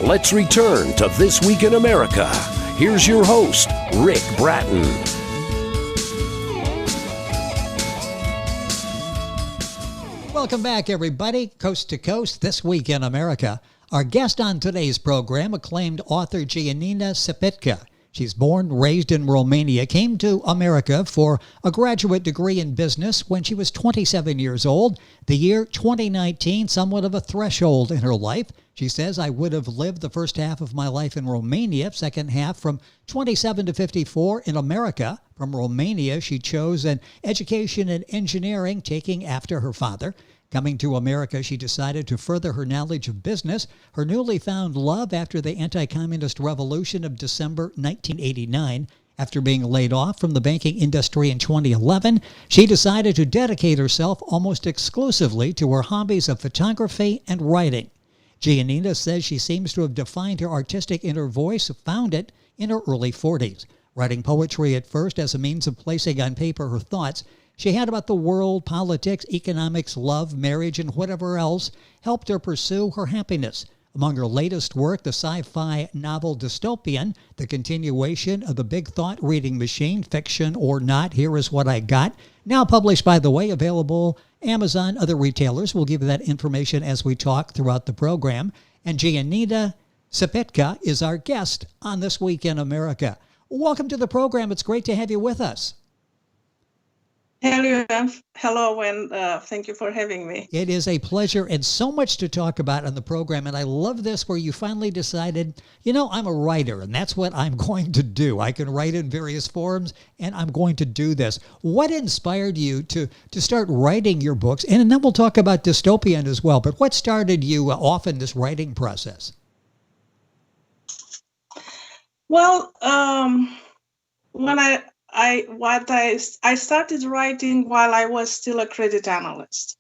Let's return to This Week in America. Here's your host, Rick Bratton. Welcome back, everybody. Coast to Coast, This Week in America. Our guest on today's program, acclaimed author Gianina Sipitca. She's born, raised in Romania, came to America for a graduate degree in business when she was 27 years old. The year 2019, somewhat of a threshold in her life. She says, I would have lived the first half of my life in Romania, second half from 27 to 54 in America. From Romania, she chose an education in engineering, taking after her father. Coming to America, she decided to further her knowledge of business, her newly found love after the anti-communist revolution of December 1989. After being laid off from the banking industry in 2011, she decided to dedicate herself almost exclusively to her hobbies of photography and writing. Gianina says she seems to have defined her artistic inner voice, found it in her early 40s. Writing poetry at first as a means of placing on paper her thoughts she had about the world, politics, economics, love, marriage, and whatever else helped her pursue her happiness. Among her latest work, the sci-fi novel Dystopian, the continuation of the big thought reading machine, fiction or not, here is what I got. Now published, by the way, available Amazon, other retailers. We'll give you that information as we talk throughout the program. And Gianina Sipitca is our guest on This Week in America. Welcome to the program. It's great to have you with us. Hello, and thank you for having me. It is a pleasure and so much to talk about on the program. And I love this where you finally decided, I'm a writer and that's what I'm going to do. I can write in various forms and I'm going to do this. What inspired you to start writing your books? And then we'll talk about Dystopian as well. But what started you off in this writing process? Well, when I started writing while I was still a credit analyst.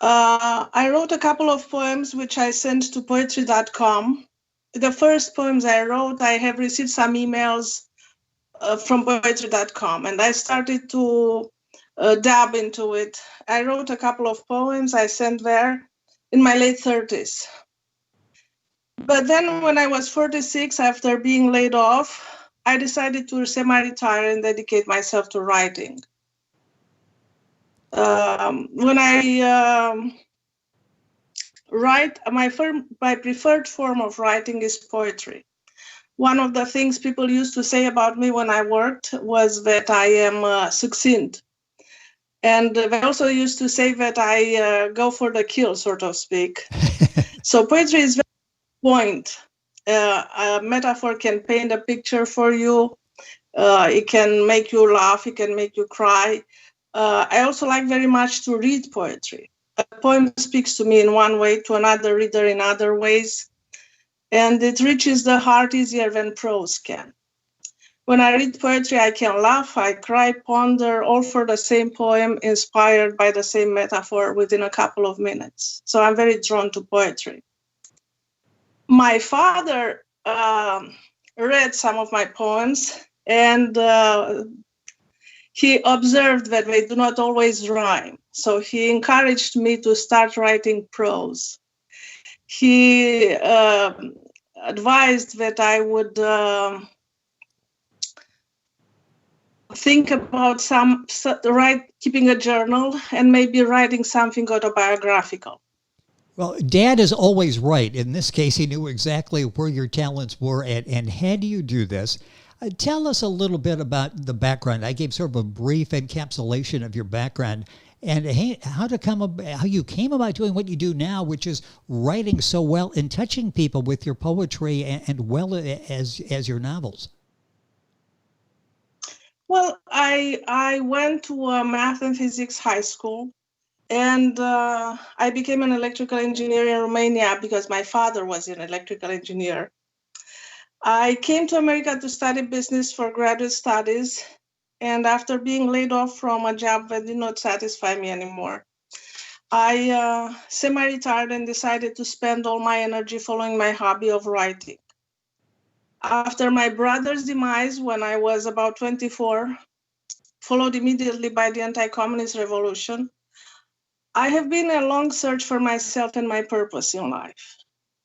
I wrote a couple of poems which I sent to poetry.com. The first poems I wrote, I have received some emails from poetry.com, and I started to dab into it. I wrote a couple of poems I sent there in my late 30s. But then when I was 46, after being laid off, I decided to semi-retire and dedicate myself to writing. When I write, my preferred form of writing is poetry. One of the things people used to say about me when I worked was that I am succinct. And they also used to say that I go for the kill, so to speak. So poetry is very point. A metaphor can paint a picture for you. It can make you laugh. It can make you cry. I also like very much to read poetry. A poem speaks to me in one way, to another reader in other ways, and it reaches the heart easier than prose can. When I read poetry, I can laugh, I cry, ponder, all for the same poem, inspired by the same metaphor within a couple of minutes. So I'm very drawn to poetry. My father read some of my poems, and he observed that they do not always rhyme. So he encouraged me to start writing prose. He advised that I would think about keeping a journal and maybe writing something autobiographical. Well, Dad is always right. In this case, he knew exactly where your talents were and had you do this. Tell us a little bit about the background. I gave sort of a brief encapsulation of your background and how you came about doing what you do now, which is writing so well and touching people with your poetry and well as your novels. Well, I went to a math and physics high school. And I became an electrical engineer in Romania because my father was an electrical engineer. I came to America to study business for graduate studies. And after being laid off from a job that did not satisfy me anymore, I semi-retired and decided to spend all my energy following my hobby of writing. After my brother's demise, when I was about 24, followed immediately by the anti-communist revolution, I have been a long search for myself and my purpose in life.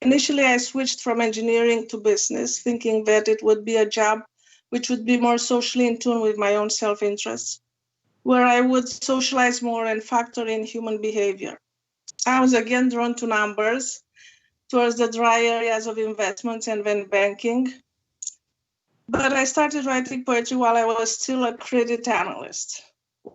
Initially, I switched from engineering to business, thinking that it would be a job which would be more socially in tune with my own self-interest, where I would socialize more and factor in human behavior. I was again drawn to numbers, towards the dry areas of investments and then banking. But I started writing poetry while I was still a credit analyst.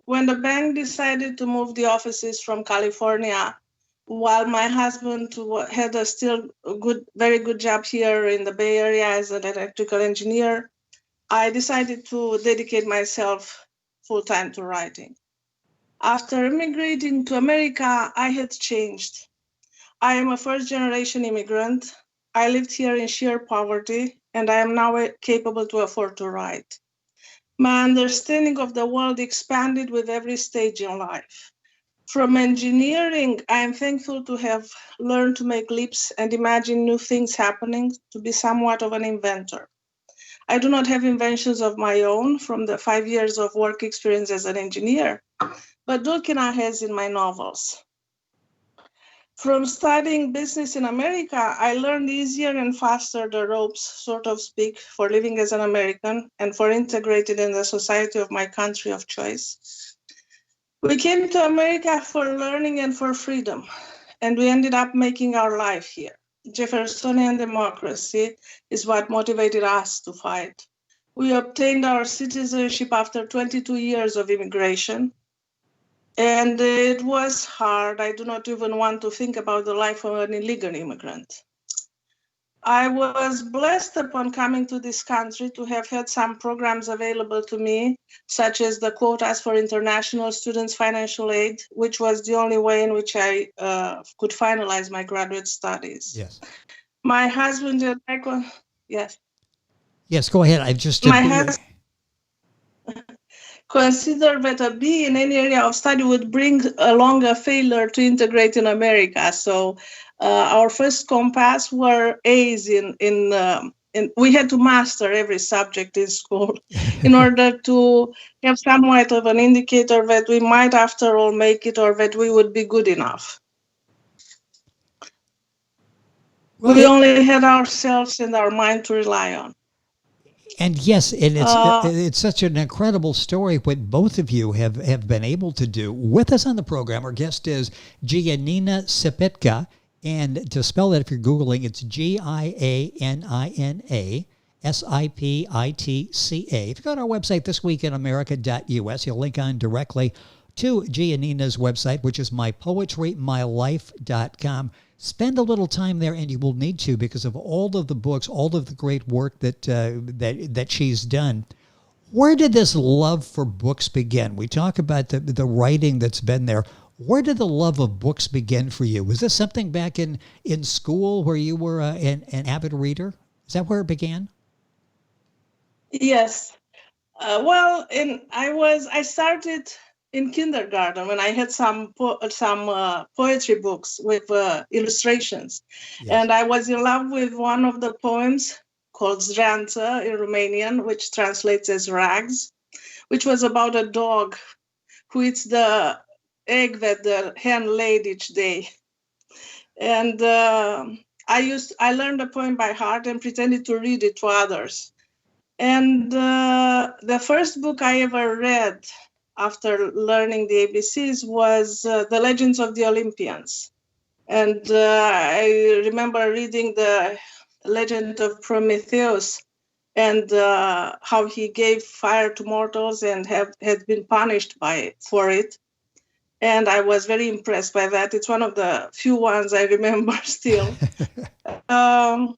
When the bank decided to move the offices from California, while my husband had a still good, very good job here in the Bay Area as an electrical engineer, I decided to dedicate myself full-time to writing. After immigrating to America, I had changed. I am a first-generation immigrant. I lived here in sheer poverty, and I am now capable to afford to write. My understanding of the world expanded with every stage in life. From engineering, I am thankful to have learned to make leaps and imagine new things happening, to be somewhat of an inventor. I do not have inventions of my own from the 5 years of work experience as an engineer, but Dulkina has in my novels. From studying business in America, I learned easier and faster the ropes, so to speak, for living as an American and for integrating in the society of my country of choice. We came to America for learning and for freedom, and we ended up making our life here. Jeffersonian democracy is what motivated us to fight. We obtained our citizenship after 22 years of immigration. And it was hard. I do not even want to think about the life of an illegal immigrant. I was blessed upon coming to this country to have had some programs available to me, such as the quotas for international students' financial aid, which was the only way in which I could finalize my graduate studies. Yes. My husband and I, yes. Yes, go ahead. I just... My husband consider that a B in any area of study would bring along a failure to integrate in America. So our first compass were A's in we had to master every subject in school in order to have somewhat of an indicator that we might after all make it or that we would be good enough. Well, we only had ourselves and our mind to rely on. And yes, and it's such an incredible story what both of you have been able to do. With us on the program, our guest is Gianina Sipitca. And to spell that, if you're Googling, it's Gianina Sipitca. If you go to our website, thisweekinamerica.us, you'll link on directly to Gianina's website, which is mypoetrymylife.com. Spend a little time there, and you will need to because of all of the books, all of the great work that she's done. Where did this love for books begin? We talk about the writing that's been there. Where did the love of books begin for you? Was this something back in school where you were an avid reader? Is that where it began? Yes. I started in kindergarten when I had some poetry books with illustrations. Yes. And I was in love with one of the poems called Zdranță in Romanian, which translates as rags, which was about a dog who eats the egg that the hen laid each day. And I learned the poem by heart and pretended to read it to others. And the first book I ever read after learning the ABCs was The Legends of the Olympians. And I remember reading the legend of Prometheus and how he gave fire to mortals and had been punished for it. And I was very impressed by that. It's one of the few ones I remember still. And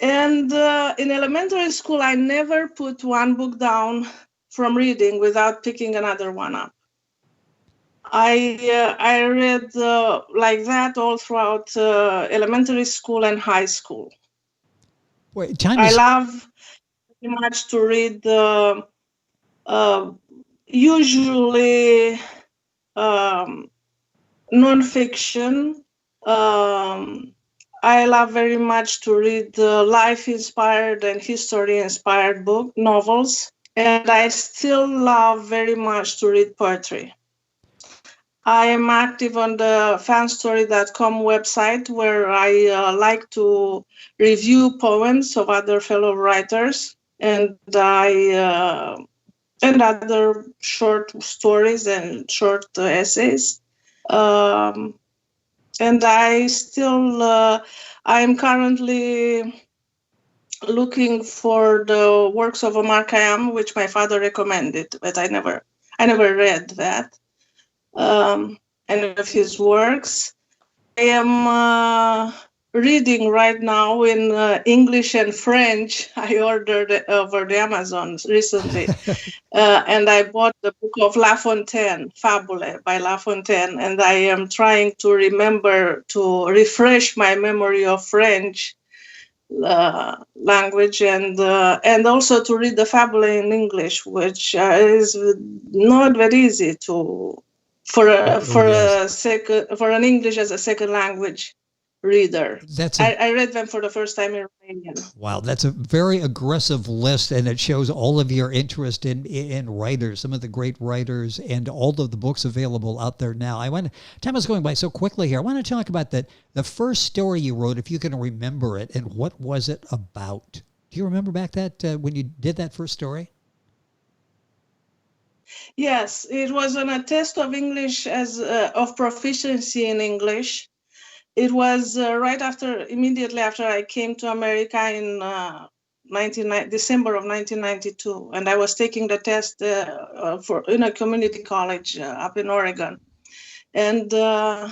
in elementary school, I never put one book down from reading without picking another one up. I read like that all throughout elementary school and high school. I love very much to read usually nonfiction. I love very much to read life-inspired and history-inspired novels. And I still love very much to read poetry. I am active on the fanstory.com website, where I like to review poems of other fellow writers, and and other short stories and short essays. Um, and I'm currently looking for the works of Omar Khayyam, which my father recommended, but I never read that. Any of his works. I am reading right now in English and French. I ordered it over the Amazon recently, and I bought the book of La Fontaine, Fabule by La Fontaine, and I am trying to remember to refresh my memory of French language, and also to read the Fabule in English, which is not very easy to Yes. for an English as a second language reader. That's a I read them for the first time in Romanian. Wow, that's a very aggressive list, and it shows all of your interest in writers, some of the great writers, and all of the books available out there now. Time is going by so quickly here. I want to talk about the first story you wrote, if you can remember it, and what was it about? Do you remember back that when you did that first story? Yes, it was on a test of English as of proficiency in English. It was immediately after I came to America in December of 1992, and I was taking the test for in a community college up in Oregon, and I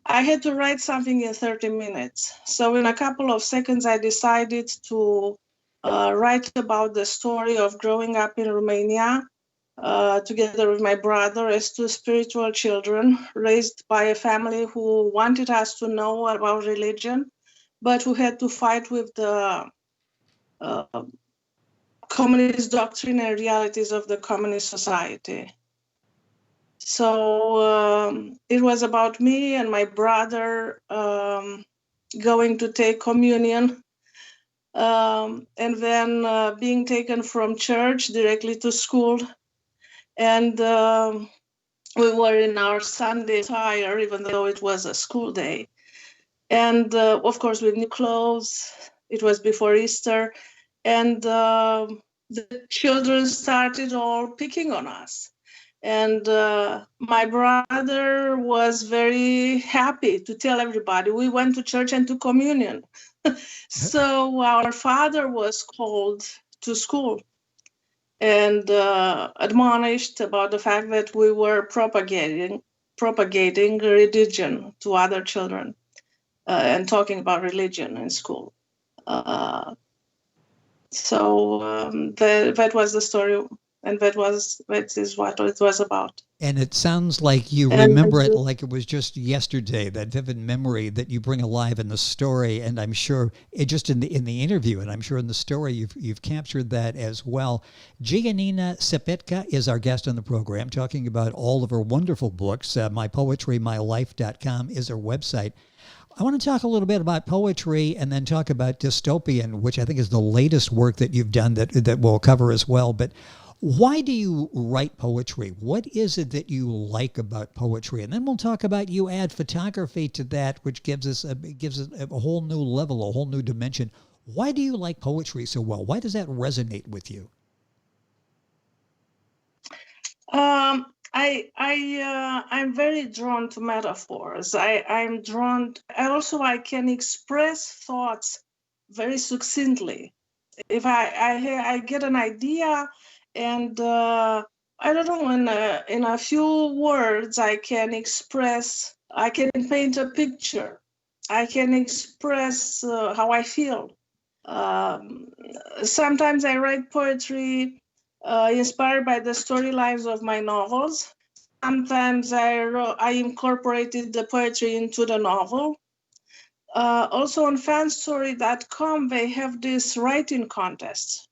had to write something in 30 minutes. So in a couple of seconds, I decided to write about the story of growing up in Romania together with my brother as two spiritual children raised by a family who wanted us to know about religion, but who had to fight with the uh, communist doctrine and realities of the communist society. So it was about me and my brother going to take communion, and then being taken from church directly to school. And we were in our Sunday attire, even though it was a school day. And of course, with new clothes. It was before Easter. And the children started all picking on us. And my brother was very happy to tell everybody we went to church and to communion. So our father was called to school and admonished about the fact that we were propagating religion to other children and talking about religion in school. Uh, that was the story, and that is what it was about. And it sounds like you And remember it like it was just yesterday, that vivid memory that you bring alive in the story. And I'm sure it just in the interview, and I'm sure in the story you've captured that as well. Gianina Sipitca is our guest on the program, talking about all of her wonderful books. MyPoetryMyLife.com is her website. I want to talk a little bit about poetry and then talk about Dystopian, which I think is the latest work that you've done that we'll cover as well. But why do you write poetry? What is it that you like about poetry? And then we'll talk about, you add photography to that, which gives us a whole new level, a whole new dimension. Why do you like poetry so well? Why does that resonate with you? I'm very drawn to metaphors. I'm drawn. I can express thoughts very succinctly. If I get an idea, and I don't know, in a few words, I can paint a picture. I can express how I feel. Um, Sometimes I write poetry inspired by the storylines of my novels. Sometimes I incorporated the poetry into the novel. Also on fanstory.com, they have this writing contest.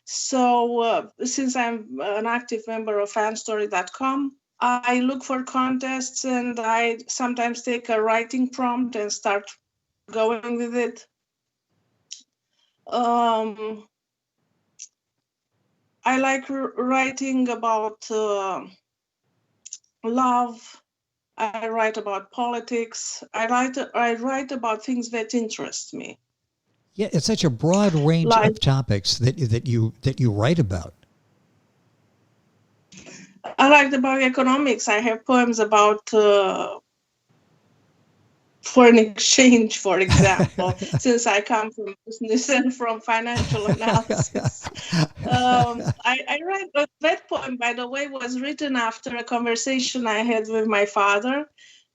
So since I'm an active member of fanstory.com, I look for contests, and I sometimes take a writing prompt and start going with it. Um, I like writing about love. I write about politics. I write about things that interest me. Yeah, it's such a broad range Like of topics that you write about. I write about economics. I have poems about foreign exchange, for example, since I come from business and from financial analysis. I write that poem, by the way, was written after a conversation I had with my father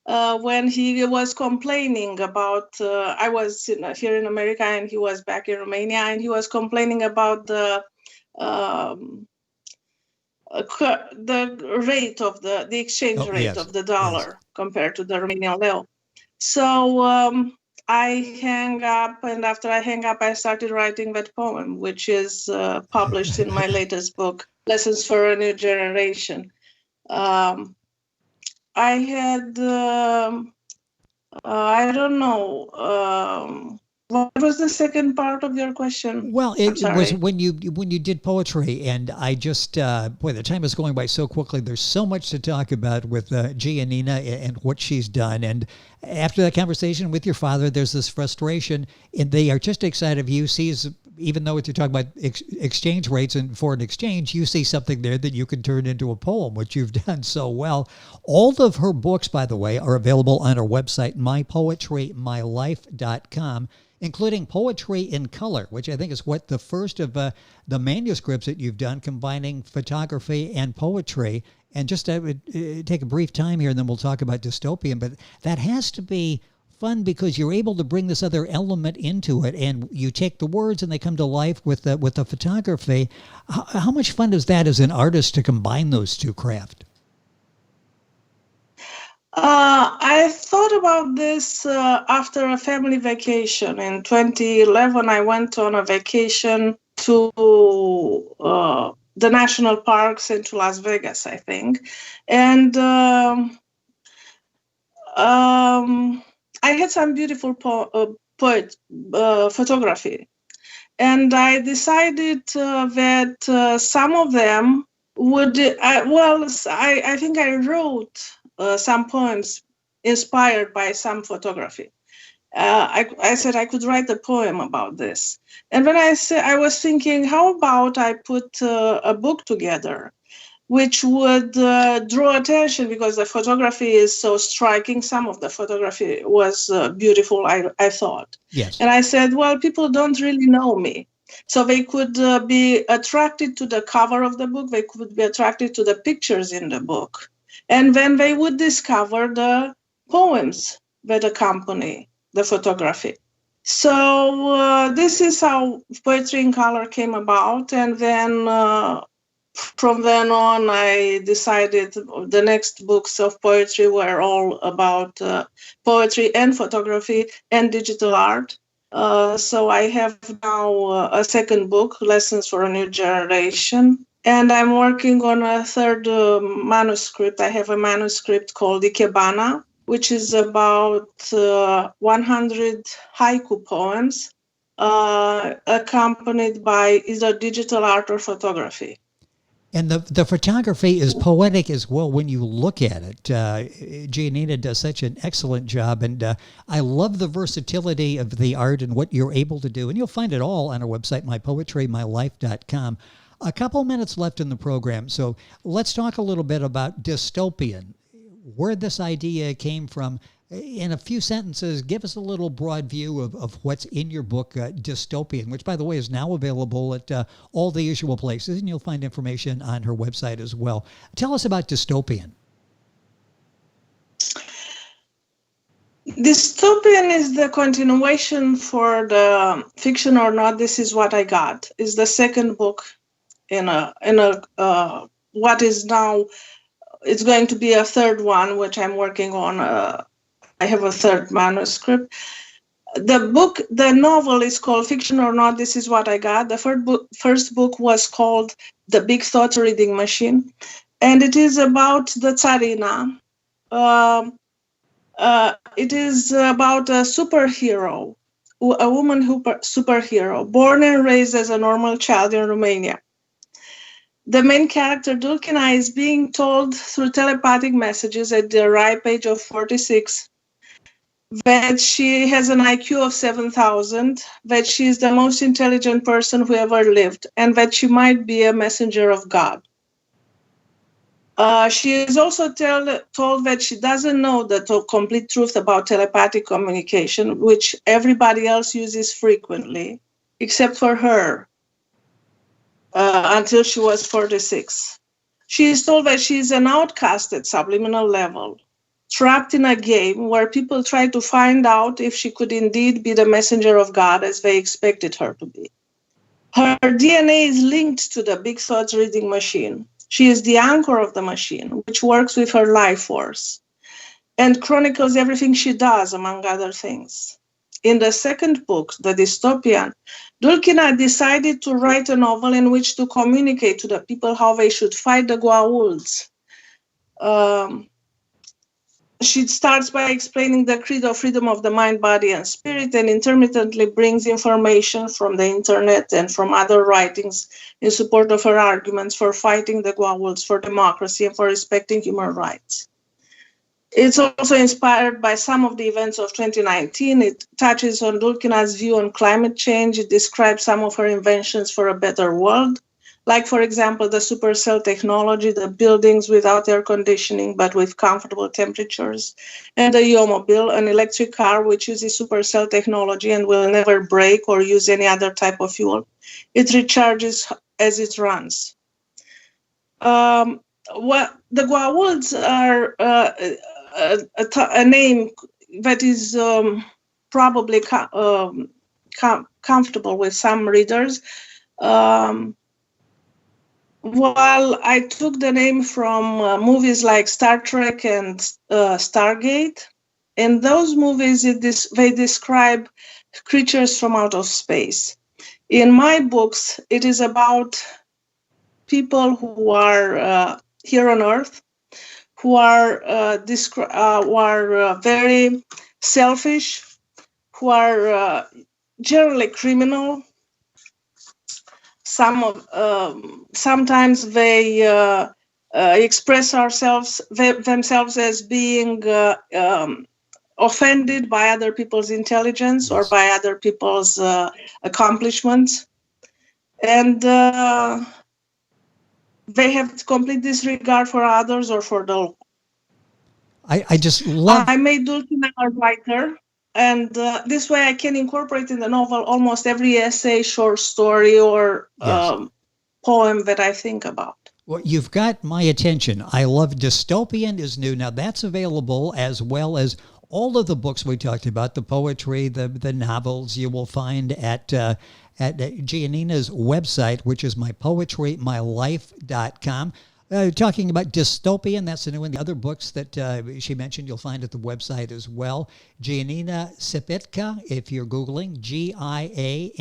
when he was complaining about, I was here in America and he was back in Romania, and he was complaining about um, the rate of the exchange rate Yes, of the yes. dollar compared to the Romanian leu. So I hang up, and after I hang up, I started writing that poem, which is published in my latest book, Lessons for a New Generation. I had, I don't know, what was the second part of your question? Well, I'm it was sorry. when you did poetry, and I just boy, the time is going by so quickly. There's so much to talk about with Gianina and what she's done. And after that conversation with your father, there's this frustration in the artistic side of you sees, even though you're talking about exchange rates and foreign exchange, you see something there that you can turn into a poem, which you've done so well. All of her books, by the way, are available on her website, mypoetrymylife.com, including Poetry in Color, which I think is what the first of the manuscripts that you've done, combining photography and poetry. And just take a brief time here, and then we'll talk about Dystopian. But that has to be fun because you're able to bring this other element into it, and you take the words and they come to life with the photography. How much fun is that as an artist to combine those two crafts? I thought about this after a family vacation. In 2011, I went on a vacation to the national parks and to Las Vegas, I think. And I had some beautiful photography. And I decided that some of them would, I think I wrote some poems inspired by some photography. I said I could write a poem about this. And when I was thinking, how about I put a book together which would draw attention because the photography is so striking. Some of the photography was beautiful, I thought. Yes. And I said, well, people don't really know me. So they could be attracted to the cover of the book. They could be attracted to the pictures in the book. And then they would discover the poems that accompany the photography. So this is how Poetry in Color came about. And then from then on, I decided the next books of poetry were all about poetry and photography and digital art. So I have now a second book, Lessons for a New Generation. And I'm working on a third manuscript. I have a manuscript called Ikebana, which is about 100 haiku poems accompanied by either digital art or photography. And the photography is poetic as well when you look at it. Gianina does such an excellent job, and I love the versatility of the art and what you're able to do. And you'll find it all on our website, mypoetrymylife.com. A couple minutes left in the program, so let's talk a little bit about Dystopian, where this idea came from. In a few sentences, give us a little broad view of what's in your book, Dystopian, which, by the way, is now available at all the usual places, and you'll find information on her website as well. Tell us about Dystopian. Dystopian is the continuation for the Fiction or Not, This Is What I Got. Is the second book in what is now, it's going to be a third one, which I'm working on. I have a third manuscript. The novel is called Fiction or Not, This Is What I Got. The first book was called The Big Thought Reading Machine. And it is about the Tsarina. It is about a superhero, a woman superhero, born and raised as a normal child in Romania. The main character, Dulkina, is being told through telepathic messages at the ripe age of 46 that she has an IQ of 7,000, that she is the most intelligent person who ever lived, and that she might be a messenger of God. She is also told that she doesn't know the complete truth about telepathic communication, which everybody else uses frequently, except for her, until she was 46. She is told that she is an outcast at subliminal level, trapped in a game where people try to find out if she could indeed be the messenger of God as they expected her to be. Her DNA is linked to the Big Thoughts reading machine. She is the anchor of the machine, which works with her life force and chronicles everything she does, among other things. In the second book, The Dystopian, Dulkina decided to write a novel in which to communicate to the people how they should fight the Goulds. She starts by explaining the creed of freedom of the mind, body, and spirit, and intermittently brings information from the internet and from other writings in support of her arguments for fighting the Goulds, for democracy, and for respecting human rights. It's also inspired by some of the events of 2019. It touches on Dulkina's view on climate change. It describes some of her inventions for a better world, like, for example, the supercell technology, the buildings without air conditioning but with comfortable temperatures, and the Yomobile, an electric car which uses supercell technology and will never break or use any other type of fuel. It recharges as it runs. The Goulds are a name that is probably comfortable with some readers. While I took the name from movies like Star Trek and Stargate, in those movies they describe creatures from out of space. In my books, it is about people who are here on Earth, who are very selfish, who are generally criminal. Sometimes they express themselves as being offended by other people's intelligence or by other people's accomplishments, and they have complete disregard for others or for the law. I just love. I made Dulkina a writer. And this way I can incorporate in the novel almost every essay, short story, or poem that I think about. Well, you've got my attention. I love Dystopian is new. Now, that's available as well as all of the books we talked about, the poetry, the novels you will find at Gianina's website, which is mypoetrymylife.com. Talking about Dystopian, that's the new one. The other books that she mentioned, you'll find at the website as well. Gianina Sipitca, if you're Googling, Gianina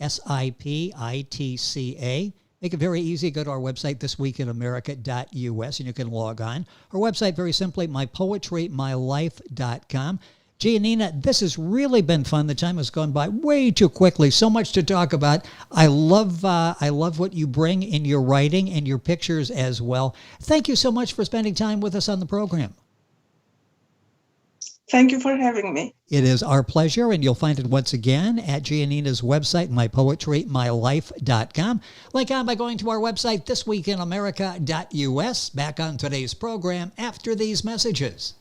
Sipitca. Make it very easy. Go to our website, thisweekinamerica.us, and you can log on. Our website, very simply, mypoetrymylife.com. Gianina, this has really been fun. The time has gone by way too quickly. So much to talk about. I love what you bring in your writing and your pictures as well. Thank you so much for spending time with us on the program. Thank you for having me. It is our pleasure, and you'll find it once again at Gianina's website, mypoetrymylife.com. Link on by going to our website, thisweekinamerica.us. Back on today's program after these messages.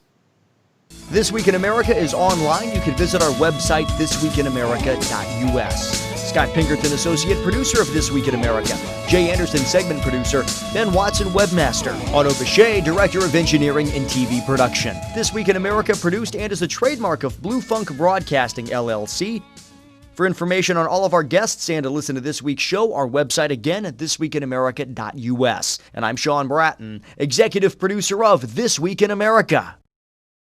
This Week in America is online. You can visit our website, thisweekinamerica.us. Scott Pinkerton, Associate Producer of This Week in America. Jay Anderson, Segment Producer. Ben Watson, Webmaster. Otto Bechet, Director of Engineering and TV Production. This Week in America produced and is a trademark of Blue Funk Broadcasting, LLC. For information on all of our guests and to listen to this week's show, our website again at thisweekinamerica.us. And I'm Sean Bratton, Executive Producer of This Week in America.